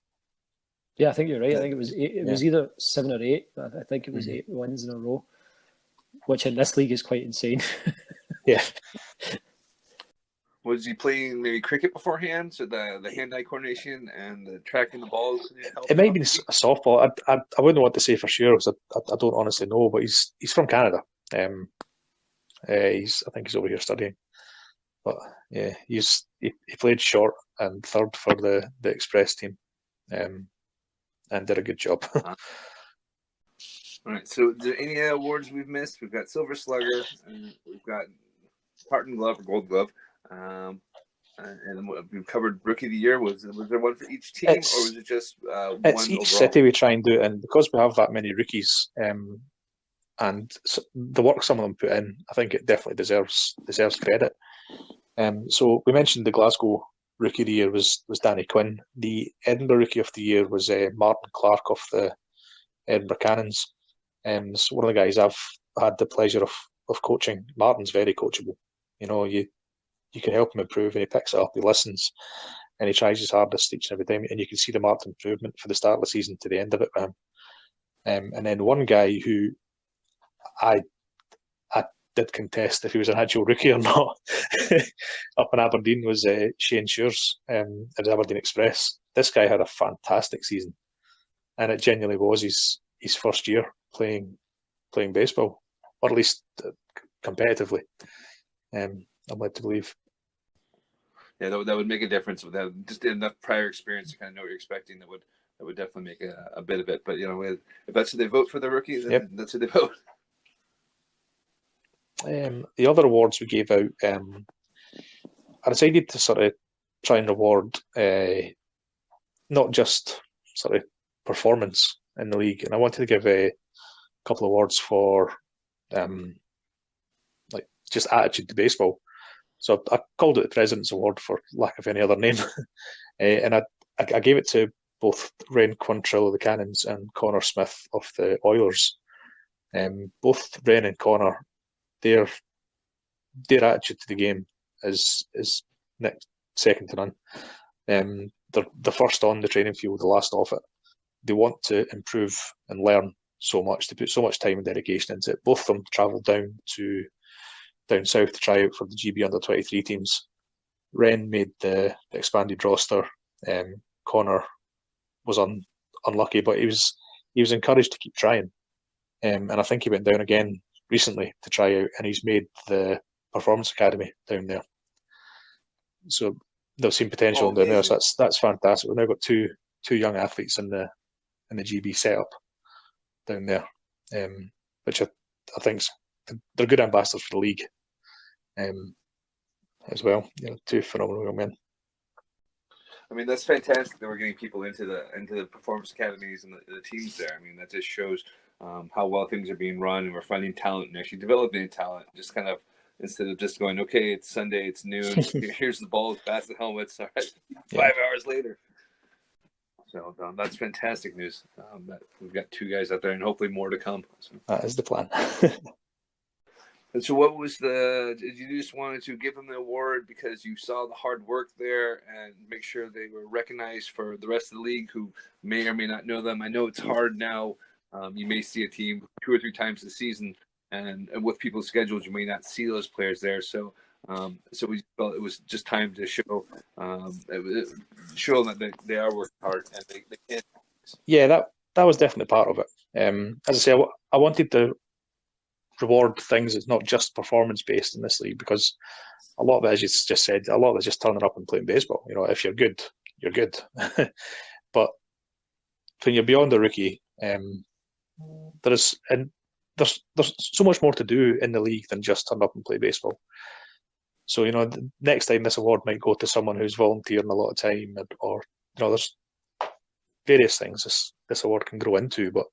Yeah, I think you're right. I think it was eight, it was either 7 or 8. But I think it was 8 wins in a row, which in this league is quite insane. Yeah. Was he playing maybe cricket beforehand? So the hand-eye coordination and the tracking the balls? It might have been a softball. I wouldn't want to say for sure because I don't honestly know, but he's from Canada. I think he's over here studying. But yeah, he played short and third for the Express team, and did a good job. All right. So, is there any awards we've missed? We've got Silver Slugger, and we've got Tartan Glove or Gold Glove, and we've covered Rookie of the Year. Was there one for each team, or was it just one? It's each overall? City we try and do it, and because we have that many rookies, and the work some of them put in, I think it definitely deserves credit. So we mentioned the Glasgow Rookie of the Year was Danny Quinn. The Edinburgh Rookie of the Year was Martin Clark of the Edinburgh Cannons. So one of the guys I've had the pleasure of coaching. Martin's very coachable. You know, you can help him improve, and he picks it up, he listens, and he tries his hardest each and every time. And you can see the marked improvement for the start of the season to the end of it with him. And then one guy who I did contest if he was an actual rookie or not up in Aberdeen was Shane Shures at the Aberdeen Express. This guy had a fantastic season, and it genuinely was his first year playing baseball, or at least competitively. I'm led to believe. Yeah, that would make a difference with that. Just enough prior experience to kind of know what you're expecting. That would definitely make a bit of it. But you know, if that's who they vote for the rookie, then that's who they vote. The other awards we gave out, I decided to sort of try and reward not just sort of performance in the league, and I wanted to give a couple of awards for like just attitude to baseball. So I called it the President's Award for lack of any other name, and I gave it to both Ren Quantrill of the Cannons and Connor Smith of the Oilers. Both Ren and Connor, their attitude to the game is second to none. They're the first on the training field, the last off it. They want to improve and learn so much. They put so much time and dedication into it. Both of them travelled down south to try out for the GB under-23 teams. Ren made the expanded roster. Connor was unlucky, but he was encouraged to keep trying. And I think he went down again recently to try out, and he's made the Performance Academy down there. So they've seen potential down there. So that's fantastic. We've now got two young athletes in the GB setup down there, which I think they're good ambassadors for the league as well. You know, two phenomenal young men. I mean, that's fantastic that we're getting people into the performance academies and the teams there. I mean, that just shows how well things are being run, and we're finding talent and actually developing talent. Just kind of instead of just going, okay, it's Sunday, it's noon, here's the balls, pass the helmets. All right, 5 hours later. So that's fantastic news. That we've got two guys out there, and hopefully more to come. So. That is the plan. And so what was did you just wanted to give them the award because you saw the hard work there and make sure they were recognized for the rest of the league who may or may not know them? I know it's hard now. You may see a team 2 or 3 times a season, and with people's schedules, you may not see those players there. So we felt it was just time to show that they are working hard and they can. Yeah, that was definitely part of it. As I say, I wanted to reward things that's not just performance based in this league, because a lot of it, as you just said, a lot of it's just turning up and playing baseball. You know, if you're good, you're good. But when you're beyond a rookie, there's so much more to do in the league than just turn up and play baseball. So, you know, the next time this award might go to someone who's volunteering a lot of time, or you know, various things this award can grow into. But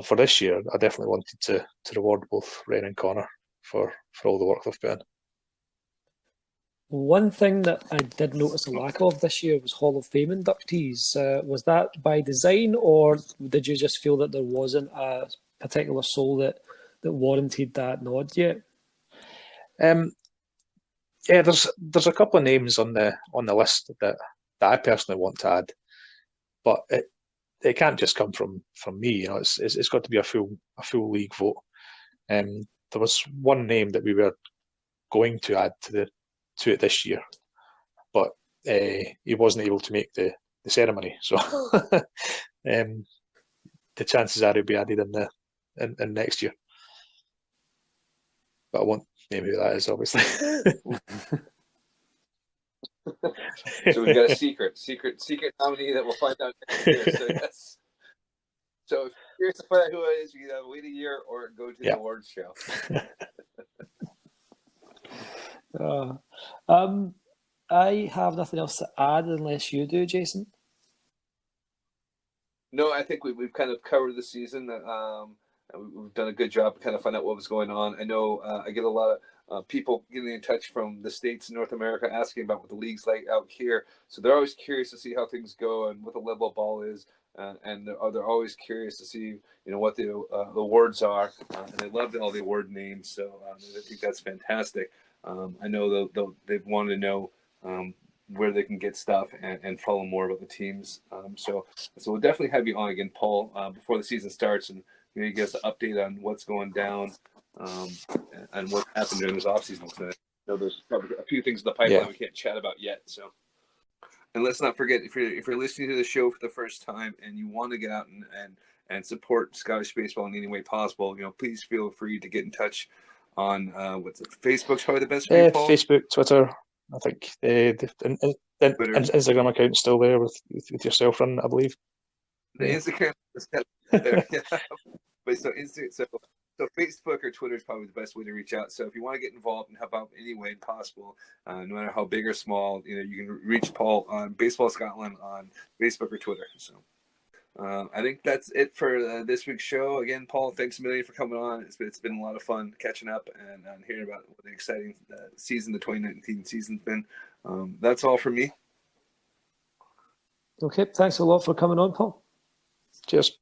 for this year, I definitely wanted to reward both Ren and Connor for all the work they've put in. One thing that I did notice a lack of this year was Hall of Fame inductees. Was that by design, or did you just feel that there wasn't a particular soul that warranted that nod yet? Yeah, there's a couple of names on the list that I personally want to add, but it can't just come from me. It's got to be a full league vote. There was one name that we were going to add to it this year, but he wasn't able to make the ceremony, so the chances are he'll be added in next year. But I won't name who that is, obviously. So we've got a secret nominee that we'll find out next year. So yes. So if you're curious to find out who it is, you can either wait a year or go to the awards show. I have nothing else to add unless you do, Jason. No, I think we've kind of covered the season. We've done a good job to kind of find out what was going on. I know I get a lot of people getting in touch from the States and North America asking about what the league's like out here. So they're always curious to see how things go and what the level of ball is. And they're always curious to see, what the awards are. And they love all the award names. So I think that's fantastic. I know they want to know where they can get stuff and follow more about the teams. So we'll definitely have you on again, Paul, before the season starts, and you give us an update on what's going down and what happened during this offseason. So I know there's probably a few things in the pipeline we can't chat about yet. So, and let's not forget, if you're listening to the show for the first time and you want to get out and support Scottish baseball in any way possible, please feel free to get in touch on Facebook's probably the best way, Paul? Facebook, Twitter. I think the Instagram account's still there with yourself running, I believe. The Instagram is there. But so Facebook or Twitter is probably the best way to reach out. So if you want to get involved and help out any way possible, no matter how big or small, you can reach Paul on Baseball Scotland on Facebook or Twitter. So I think that's it for this week's show. Again, Paul, thanks a million for coming on. It's been a lot of fun catching up and hearing about what the exciting season the 2019 season's been. That's all for me. Okay, thanks a lot for coming on, Paul. Cheers.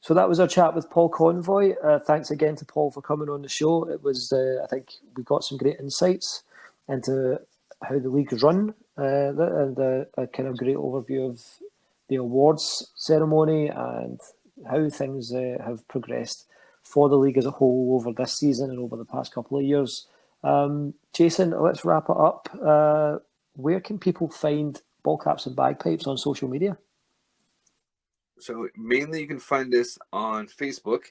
So that was our chat with Paul Convoy. Thanks again to Paul for coming on the show. It was, I think, we got some great insights into how the league's run and a kind of great overview of the awards ceremony and how things have progressed for the league as a whole over this season and over the past couple of years. Jason, let's wrap it up. Where can people find Ball Caps and Bagpipes on social media? So mainly you can find us on Facebook.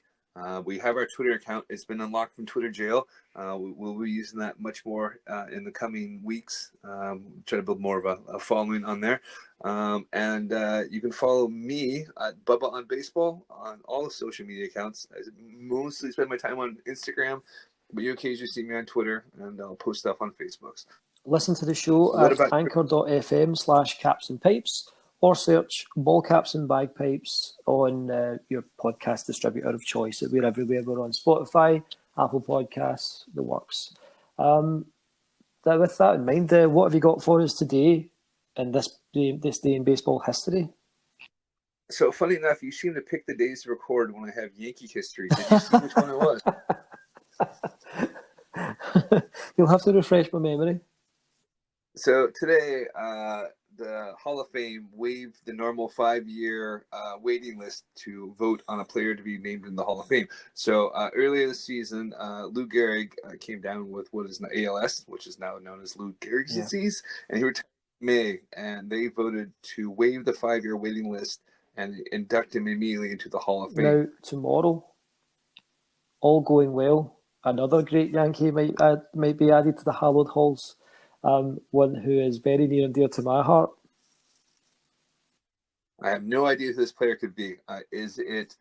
We have our Twitter account. It's been unlocked from Twitter jail. We'll be using that much more in the coming weeks. Try to build more of a following on there. And you can follow me at Bubba on Baseball on all the social media accounts. I mostly spend my time on Instagram, but you occasionally see me on Twitter, and I'll post stuff on Facebook. Listen to the show at anchor.fm/Caps and Pipes, or search Ball Caps and Bagpipes on your podcast distributor of choice. We're everywhere. We're on Spotify, Apple Podcasts, the works. With that in mind, what have you got for us today in this day in baseball history? So funny enough, you seem to pick the days to record when I have Yankee history. Did you see which one it was? You'll have to refresh my memory. So today, the Hall of Fame waived the normal 5-year waiting list to vote on a player to be named in the Hall of Fame. So earlier this season, Lou Gehrig came down with what is now ALS, which is now known as Lou Gehrig's disease, and he retired in May, and they voted to waive the 5-year waiting list and induct him immediately into the Hall of Fame. Now, tomorrow, all going well, another great Yankee might be added to the hallowed halls. One who is very near and dear to my heart. I have no idea who this player could be. Is it,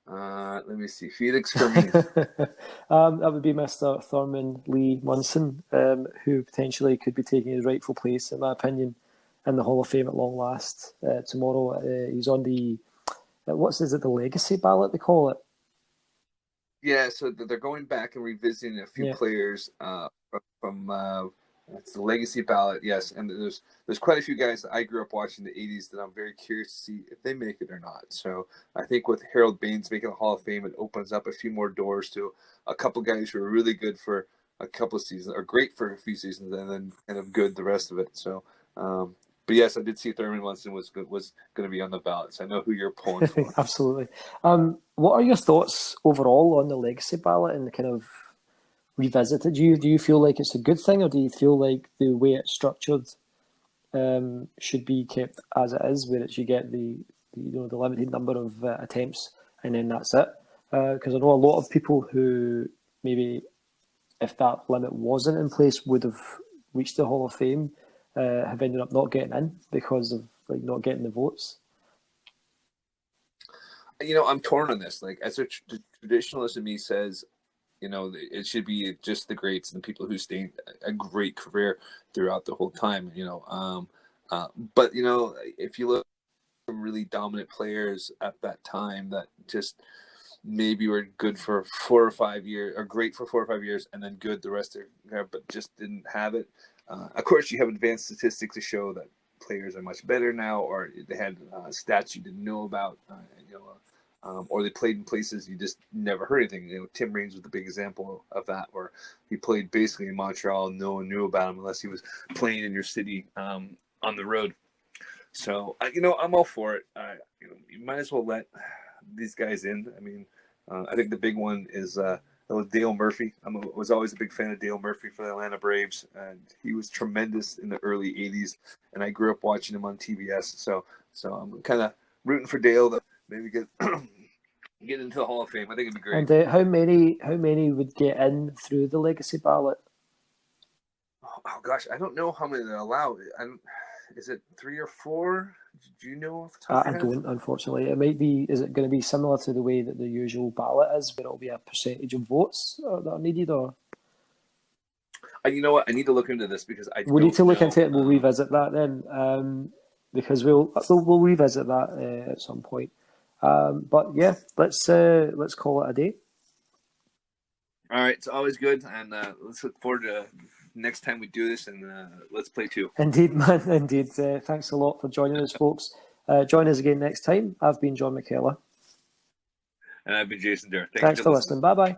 let me see, Felix Fermin? That would be Mr. Thurman Lee Munson, who potentially could be taking his rightful place, in my opinion, in the Hall of Fame at long last tomorrow. He's on the the legacy ballot they call it. Yeah, so they're going back and revisiting a few players from it's the legacy ballot. Yes, and there's quite a few guys that I grew up watching the '80s that I'm very curious to see if they make it or not. So I think with Harold Baines making the Hall of Fame, it opens up a few more doors to a couple guys who are really good for a couple of seasons, or great for a few seasons, and then kind of good the rest of it. So. But yes, I did see Thurman Munson was going to be on the ballot, so I know who you're pulling for. Absolutely. What are your thoughts overall on the legacy ballot and kind of revisit it? Do you feel like it's a good thing, or do you feel like the way it's structured should be kept as it is, where you get the limited number of attempts and then that's it? Because I know a lot of people who maybe, if that limit wasn't in place, would have reached the Hall of Fame. Have ended up not getting in because of not getting the votes. I'm torn on this. Like, as a traditionalist in me says, it should be just the greats and the people who stayed a great career throughout the whole time. But if you look at some really dominant players at that time that just maybe were good for 4 or 5 years, or great for 4 or 5 years, and then good the rest of their, but just didn't have it. Of course, you have advanced statistics to show that players are much better now, or they had stats you didn't know about, or they played in places you just never heard anything. Tim Raines was the big example of that, where he played basically in Montreal, no one knew about him unless he was playing in your city on the road. So, I'm all for it. You might as well let these guys in. I mean, I think the big one is Dale Murphy. I was always a big fan of Dale Murphy for the Atlanta Braves, and he was tremendous in the early '80s. And I grew up watching him on TBS, so I'm kind of rooting for Dale to maybe get into the Hall of Fame. I think it'd be great. And how many would get in through the legacy ballot? Oh gosh, I don't know how many they're allowed. Is it 3 or 4? Do you know off the top of your head? I don't, unfortunately. It might be. Is it going to be similar to the way that the usual ballot is, where it'll be a percentage of votes that are needed, or? You know what? I need to look into this because we need to look into it. We'll revisit that then, because we'll revisit that at some point. But yeah, let's call it a day. All right, it's always good, and let's look forward to next time we do this, and let's play 2. Indeed, man. Indeed. Thanks a lot for joining us, folks. Join us again next time. I've been John McKellar. And I've been Jason Durr. Thanks for listening. Bye-bye.